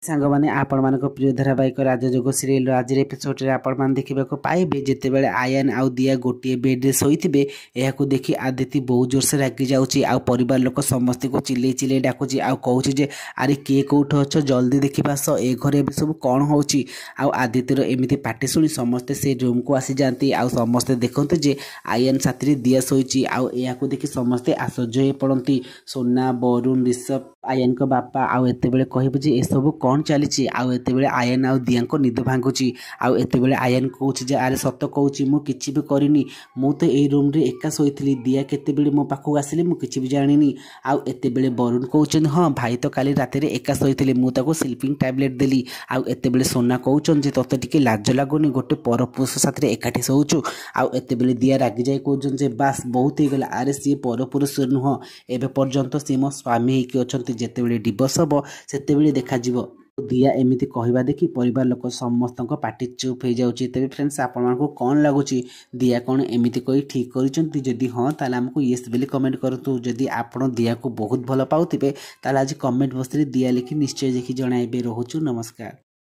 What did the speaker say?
ସାଙ୍ଗମାନେ ଆପଣମାନଙ୍କ ପ୍ରିୟ ଧାରାବାହିକ ରାଜଯୋଗ ସିରିଏଲର ଆଜିର ଏପିସୋଡରେ ଆପଣମାନେ ଦେଖିବାକୁ ପାଇବେ ଯେତେବେଳେ ଆୟାନ ଆଉ ଦିଆ ଗୋଟିଏ ବେଡ୍ରେ ଶୋଇଥିବେ ଏହାକୁ ଦେଖି ଆଦିତି ବହୁତ ଜୋରସେ ରାଗି ଯାଉଛି ଆଉ ପରିବାର ଲୋକ ସମସ୍ତଙ୍କୁ ଚିଲେଇ ଚିଲେଇ ଡାକୁଛି ଆଉ କହୁଛି ଯେ ଆରେ କିଏ କେଉଁଠି ଅଛ ଜଲ୍ଦି ଦେଖିବା ଆସ ଏ ଘରେ ଏବେ ସବୁ କ'ଣ ହେଉଛି। ଆଉ ଆଦିତ୍ୟର ଏମିତି ପାଟି ଶୁଣି ସମସ୍ତେ ସେ ରୁମ୍କୁ ଆସିଯାଆନ୍ତି ଆଉ ସମସ୍ତେ ଦେଖନ୍ତି ଯେ ଆୟାନ ସାଥିରେ ଦିଆ ଶୋଇଛି ଆଉ ଏହାକୁ ଦେଖି ସମସ୍ତେ ଆଶ୍ଚର୍ଯ୍ୟ ହୋଇ ପଡ଼ନ୍ତି। ସୋନା ବରୁଣ ରିଷଭ ଆୟାନଙ୍କ ବାପା ଆଉ ଏତେବେଳେ କହିବୁ ଯେ ଏସବୁ କ'ଣ ଚାଲିଛି ଆଉ ଏତେବେଳେ ଆୟାନ ଆଉ ଦିଆଙ୍କ ନିଦ ଭାଙ୍ଗୁଛି ଆଉ ଏତେବେଳେ ଆୟାନ କହୁଛି ଯେ ଆରେ ସତ କହୁଛି ମୁଁ କିଛି ବି କରିନି, ମୁଁ ତ ଏଇ ରୁମ୍ରେ ଏକା ଶୋଇଥିଲି, ଦିଆ କେତେବେଳେ ମୋ ପାଖକୁ ଆସିଲେ ମୁଁ କିଛି ବି ଜାଣିନି। ଆଉ ଏତେବେଳେ ବରୁଣ କହୁଛନ୍ତି ହଁ ଭାଇ ତ କାଲି ରାତିରେ ଏକା ଶୋଇଥିଲେ, ମୁଁ ତାକୁ ସ୍ଲିପିଂ ଟ୍ୟାବଲେଟ୍ ଦେଲି। ଆଉ ଏତେବେଳେ ସୋନା କହୁଛନ୍ତି ଯେ ତୋତେ ଟିକେ ଲାଜ ଲାଗୁନି ଗୋଟେ ପରପୁରୁଷ ସାଥିରେ ଏକାଠି ଶୋଉଛୁ। ଆଉ ଏତେବେଳେ ଦିଆ ରାଗିଯାଇ କହୁଛନ୍ତି ଯେ ବାସ୍ ବହୁତ ହେଇଗଲା, ଆରେ ସିଏ ପରପୁରୁଷ ନୁହଁ, ଏବେ ପର୍ଯ୍ୟନ୍ତ ସିଏ ମୋ ସ୍ୱାମୀ ହେଇକି ଅଛନ୍ତି, ଯେତେବେଳେ ଡିଭୋର୍ସ ହେବ ସେତେବେଳେ ଦେଖାଯିବ। ଦିଆ ଏମିତି କହିବା ଦେଖି ପରିବାର ଲୋକ ସମସ୍ତଙ୍କ ପାଟି ଚୁପ୍ ହେଇଯାଉଛି। ତେବେ ଫ୍ରେଣ୍ଡସ୍ ଆପଣମାନଙ୍କୁ କ'ଣ ଲାଗୁଛି ଦିଆ କ'ଣ ଏମିତି କହି ଠିକ୍ କରିଛନ୍ତି? ଯଦି ହଁ ତାହେଲେ ଆମକୁ ୟେସ୍ ବୋଲି କମେଣ୍ଟ କରନ୍ତୁ। ଯଦି ଆପଣ ଦିଆକୁ ବହୁତ ଭଲ ପାଉଥିବେ ତାହେଲେ ଆଜି କମେଣ୍ଟ ବକ୍ସରେ ଦିଆ ଲେଖି ନିଶ୍ଚୟ ଦେଖି ଜଣାଇବେ। ରହୁଛୁ, ନମସ୍କାର।